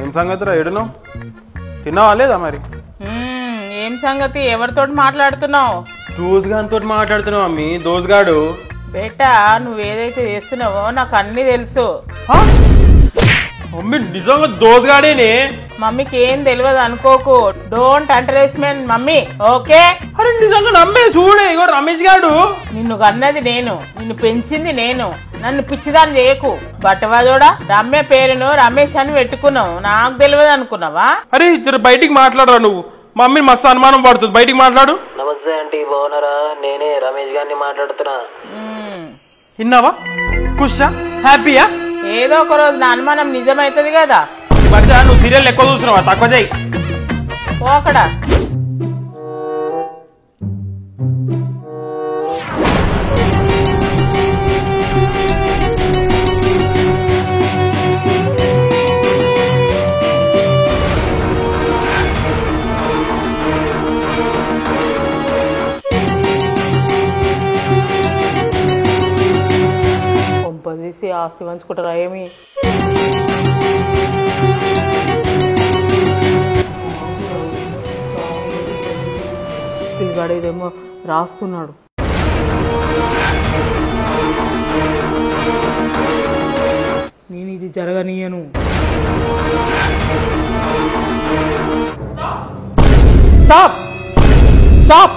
ఏం సంగతి రా ఎడును తిన్నావా లేదా మరి? ఏం సంగతి? ఎవరితో మాట్లాడుతున్నావు? దోస్గానితో మాట్లాడుతున్నావు మమ్మీ. దోస్గాడు బేటా నువ్వేదైతే చేస్తున్నావో నాకు అన్ని తెలుసు. మమ్మీ నిజంగా దోస్గాడేనే. మమ్మీకి ఏం తెలియదు అనుకోకు. Don't underestimate mummy, okay? అరే నిజంగా నమ్మే చూడే, ఇగో రమేష్ గాడు. నిన్ను కన్నది నేను, నిన్ను పెంచింది నేను. నన్ను పిచ్చిదాన్ని చేయకు. బట్టవాజోడా రమ్య పేరును రమేష్ అని పెట్టుకున్నావు, నాకు తెలియదు అనుకున్నావా? అరే ఇద్దరు బయటికి మాట్లాడరా నువ్వు. మమ్మీ మస్తు అనుమానం పడుతుంది, బయటికి మాట్లాడు. నమస్తే ఆంటీ, బాగున్నారా? నేనే రమేష్ గారిని మాట్లాడుతున్నా. విన్నావా? ఖుషా, హ్యాపీయా? ఏదో ఒక రోజు నా అనుమానం నిజమైతుంది కదా. నువ్వు సీరియల్ ఎక్కువ చూస్తున్నావా? తక్కువ చేయి. అక్కడ కొంపదీసి ఆస్తి పంచుకుంటారా ఏమి? పిల్లగాడు ఇదేమో రాస్తున్నాడు. నేను ఇది జరగనీయను. Stop stop.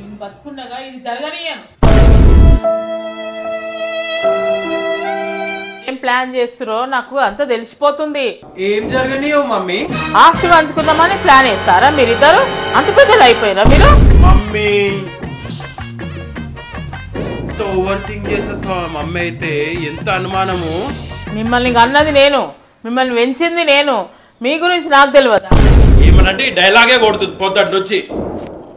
నేను బతుకున్నాగా ఇది జరగనీయను. ఏం ప్లాన్ చేస్తారో నాకు అంతా తెలిసిపోతుంది. ఏం జరగనీయవు మమ్మీ? ఆస్తి పంచుకుందామని ప్లాన్ వేస్తారా మీరిద్దరు? అంత పెద్దలు అయిపోయినా మీరు? మమ్మీ ఓవర్ థింక్ చేస్తా. మమ్మీ అయితే ఎంత అనుమానము. మిమ్మల్ని అన్నది నేను, మిమ్మల్ని పెంచింది నేను. మీ గురించి నాకు తెలియదా? ఏమనంటే డైలాగే కొడుతుంది పొద్దుటి నుంచి.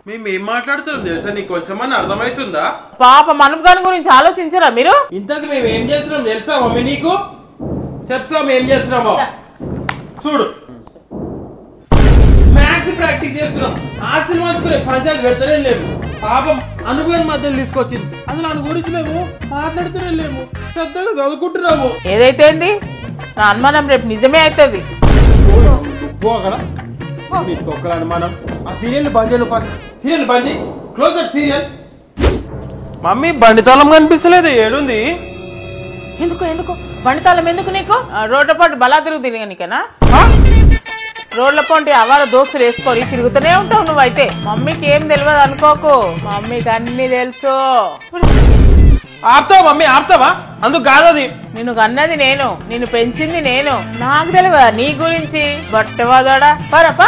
మేము ఏం మాట్లాడుతున్నాం తెలుసా నీకు? కొంచెమని అర్థమవుతుందా? పాప మనగాని గురించి ఆలోచించరా మీరు? ఇంతకు మేము ఏం చేస్తున్నాం తెలుసా మమ్మీ నీకు? చెప్తా మేము చేస్తున్నామో చూడు. మ్యాథ్స్ ప్రాక్టీస్ చేస్తున్నాం. ఆశలు మార్చుకునే పంచాయతీ పెడతనే లేము. పాపం అనుభవం మధ్యలో తీసుకొచ్చింది. అసలు దాని గురించి మేము మాట్లాడుతూనే లేము. శ్రద్ధగా చదువుకుంటున్నాము. ఏదైతే నా అనుమానం రేపు నిజమే అవుతుంది. అనుమానం. ఆ సీరియల్ బంద్ చేయను ఫస్ట్. సీరియల్ బంద్ చేయి. Close at serial. మమ్మీ బండితాళం కనిపిస్తలేదు, ఏడుంది? ఎందుకు ఎందుకు బండితాళం ఎందుకు నీకు? రోడ్ల పాటు బలా తిరుగు నీకేనా? రోడ్ల పాటు అవార దోస్తులు వేసుకొని తిరుగుతూనే ఉంటావు నువ్వైతే. మమ్మీకి ఏం తెలియదు అనుకోకు, మమ్మీకి అన్ని తెలుసు. ఆపుతావా మమ్మీ? ఆపుతావా? అందుకు కాదు అది. నిన్ను కన్నది నేను, నిన్ను పెంచింది నేను. నాకు తెలియదా నీ గురించి? బట్టవాదాడా పరపా.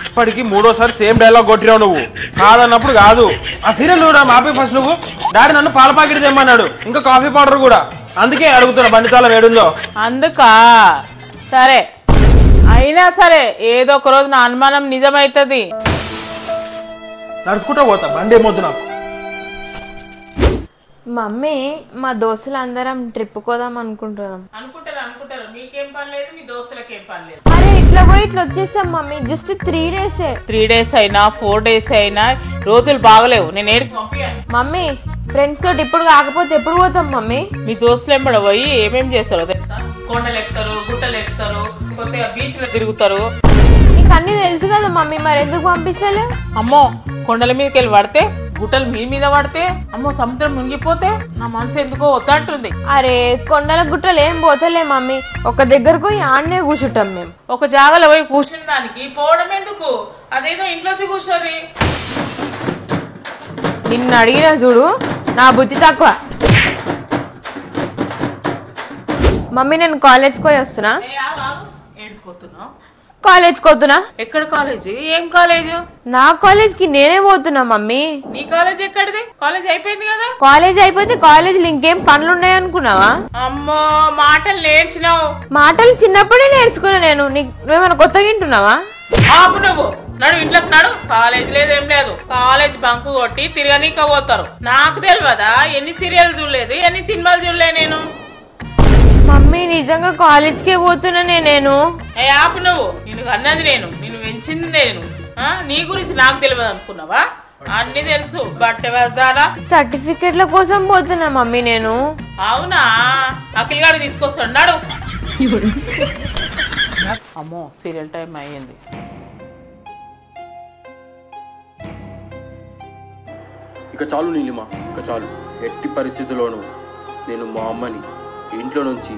ఇప్పటికి మూడోసారి సేమ్ డైలాగ్ కొట్టినావు నువ్వు. కాదన్నప్పుడు కాదు. ఆ సీరియల్ కూడా మాపి ఫస్ట్. నువ్వు డాడీ నన్ను పాల ప్యాకెట్ తెమ్మన్నాడు, ఇంకా కాఫీ పౌడర్ కూడా. అందుకే అడుగుతున్నా బండితాళం ఏడుందో. అందుకా? సరే, అయినా సరే ఏదో ఒక రోజు నా అనుమానం నిజమైతుంది. నడుచుకుంటా పోతా, బండి ఏమొద్దు నాకు. మమ్మీ మా దోస్తులు అందరం ట్రిప్ కోదాం అనుకుంటున్నాం. అనుకుంటారు మీకేం పని లేదు, మీ దోస్తులకేం పని లేదు. అరే ఇట్లా పోయి ఇట్లా వచ్చేసాం మమ్మీ. Just 3 days. 3 days అయినా 4 days అయినా రోజులు బాగలేవు. నేను ఏడికి పంపించాను మమ్మీ. ఫ్రెండ్స్ తోటి ఇప్పుడు కాకపోతే ఎప్పుడు పోతాం మమ్మీ? మీ దోస్తులు ఎంబడ పోయి ఏమేం చేస్తారో తెలుసా? కొండలు ఎక్కుతారు, గుట్టలు ఎక్కుతారు, కొద్దిగా బీచ్ లో తిరుగుతారు. నీకు అన్ని తెలుసు కదా మమ్మీ, మరి ఎందుకు పంపిస్తలే? అమ్మో కొండల మీదకి వెళ్ళి పడితే, గుట్టలు మీ మీద పడితే, అమ్మో సముద్రం మునిగిపోతే నా మనసు ఎందుకో వద్దంటుంది. అరే కొండల గుట్టలు ఏం పోతలే మమ్మీ. ఒక దగ్గరకు పోయి ఆడనే కూర్చుంటాం మేము. ఒక జాగాలో పోయి కూర్చున్న దానికి పోవడం ఎందుకు? అదేదో ఇంట్లోకి కూర్చోని. నిన్ను అడిగినా చూడు, నా బుద్ధి తక్కువ. మమ్మీ నేను కాలేజ్కి పోయి వస్తున్నా. ఏడుకోతున్నావు? కాలేజ్కి పోతున్నా. ఎక్కడ కాలేజీ? ఏం కాలేజ్? నా కాలేజ్కి నేనే పోతున్నా మమ్మీ. నీ కాలేజ్ ఎక్కడిది? కాలేజ్ అయిపోయింది కదా. కాలేజ్ అయిపోతే కాలేజీలో ఇంకేం పనులు ఉన్నాయనుకున్నావా? అమ్మో మాటలు నేర్చినావు. మాటలు చిన్నప్పుడే నేర్చుకున్నా నేను. నువ్వేమైనా కొత్తగా వింటున్నావా? ఆపు నువ్వు. నడు ఇంట్లోకి నడు. కాలేజ్ లేదేం లేదు. కాలేజ్ బంకు కొట్టి తిరగనీక పోతారు. నాకు తెలియదా? ఎన్ని సీరియల్ చూడలేదు, ఎన్ని సినిమాలు చూడలే నేను. మమ్మీ నిజంగా కాలేజ్కే పోతున్నా నేను. ఆపు నువ్వు. నిన్ను అన్నది నేను, నిన్ను పెంచింది నేను. నీ గురించి నాకు తెలియదు అనుకున్నావా? అన్ని తెలుసు. బట్టె వేస్తారా? సర్టిఫికెట్ల కోసం పోతున్నా మమ్మీ నేను. అవునా? అఖిల్ గారు తీసుకొస్తున్నాడు. అమ్మో సీరియల్ టైం అయ్యింది. ఇక చాలు నీలిమ, ఇక చాలు. ఎట్టి పరిస్థితుల్లోనూ నేను మా అమ్మని ఇంట్లో నుంచి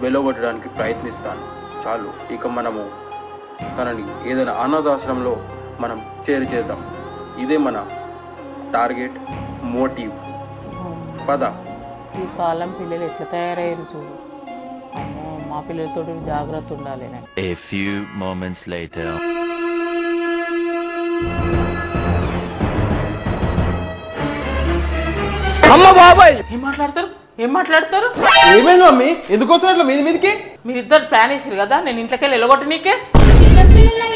వెలువడడానికి ప్రయత్నిస్తాను. చాలు. ఇక మనము తనని ఏదైనా అనాథాశ్రమంలో మనం చేద్దాం. ఇదే మన టార్గెట్, మోటివ్. పద. ఈ కాలం పిల్లలు ఎట్లా తయారయ్యారు చూడు. అమ్మో మా పిల్లలతో జాగ్రత్త ఉండాలి. A few moments later. అమ్మ బాబాయ్, ఏం మాట్లాడతారు? ఏం మాట్లాడతారు? ఏమైంది మమ్మీ? ఎందుకోసం అట్లా మీదికి? మీరిద్దరు ప్లాన్ వేసారు కదా నేను ఇంట్లోకి వెళ్ళి ఎలగొట్ట నీకే.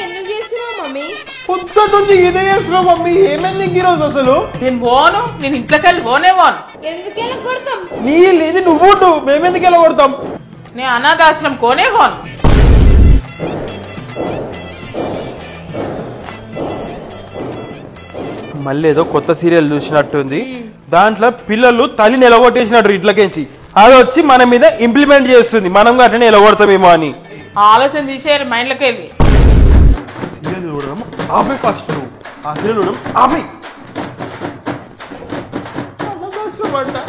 ఎందుకు చేస్తున్నావు మమ్మీ? పొద్దు నుంచి ఇదే చేస్తున్నావు మమ్మీ. ఏమైంది ఈ రోజు అసలు? నేను పోను. నేను ఇంట్లోకి వెళ్ళి పోనే పోను. ఎందుకెలా కొడతాం? నీ లేదు నువ్వు. మేమెందుకు ఎలా కొడతాం? నేను అనాథాశ్రమం కోనే పోను. మళ్ళీ ఏదో కొత్త సీరియల్ చూసినట్టుంది. దాంట్లో పిల్లలు తల్లి నిలగొట్టేసినట్టు ఇట్లకేంచి అది వచ్చి మన మీద ఇంప్లిమెంట్ చేస్తుంది. మనం అట్లనే నిలగొడతామేమో అని ఆలోచన తీసేయాలి మైండ్లోకి వెళ్ళి. సీరియల్ చూడడం ఆపే ఫస్ట్. ఆ సీరియల్ చూడడం ఆపే. కష్టపడ్డా.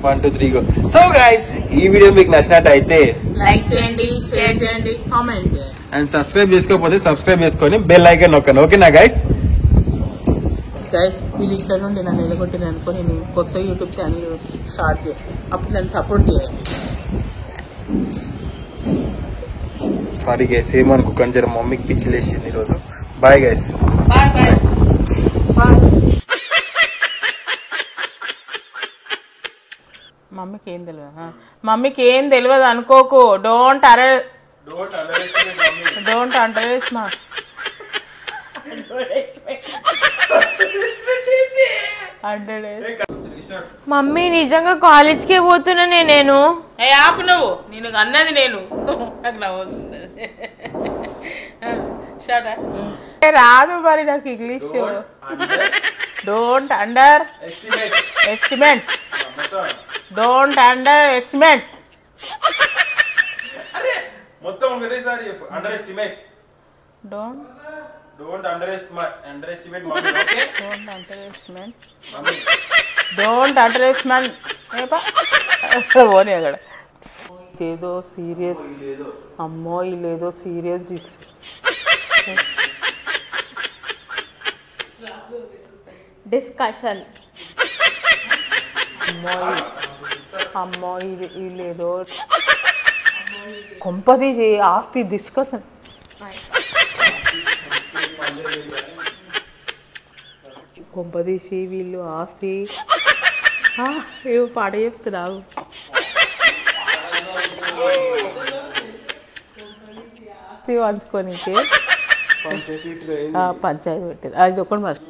1 2 3 go. సో గైస్, ఈ వీడియో మీకు నచ్చినట్టయితే లైక్ చేయండి, షేర్ చేయండి, కామెంట్ చేయండి. అండ్ సబ్స్క్రైబ్ చేసుకోకపోతే సబ్స్క్రైబ్ చేసుకొని బెల్ ఐకాన్ నొక్కండి. ఓకేనా గైస్? గైస్ వీళ్ళు ఇంట్లో నుండి నన్ను నిలగొట్టిన అనుకో నేను కొత్త యూట్యూబ్ ఛానల్ స్టార్ట్ చేస్తాను. అప్పుడు నన్ను సపోర్ట్ చేయండి. సారీ గైస్, ఏమనుకోకండి. జర మమ్మీకి పిచ్చిలేసింది ఈరోజు. Bye guys. Bye bye bye. మమ్మీకి ఏం తెలియదు అనుకోకు. డోంట్ అండర్ఎస్టిమేట్ మా. మమ్మీ నిజంగా కాలేజ్కే పోతున్నా నేను. ఆపు నువ్వు. నేను అన్నది నేను. నాకు నవ్వుతుంది. రాదు మరి నాకు English. Don't under estimate. Don't under estimate. మొత్తం ఒకటేసారి చెప్పు. Under estimate. Don't under estimate mummy. Okay? Don't under estimate. పోనీ అక్కడ ఏదో సీరియస్. అమ్మో ఇల్లేదో సీరియస్ డిస్కషన్. అమ్మో ఇల్లేదో కొంపది ఆస్తి డిస్కషన్. కొంపదీసి వీళ్ళు ఆస్తి ఏవో పాట చెప్తున్నావు. ఆస్తి పంచుకోనికి పంచాయతీ పెట్టేది అది ఒకటి మరి.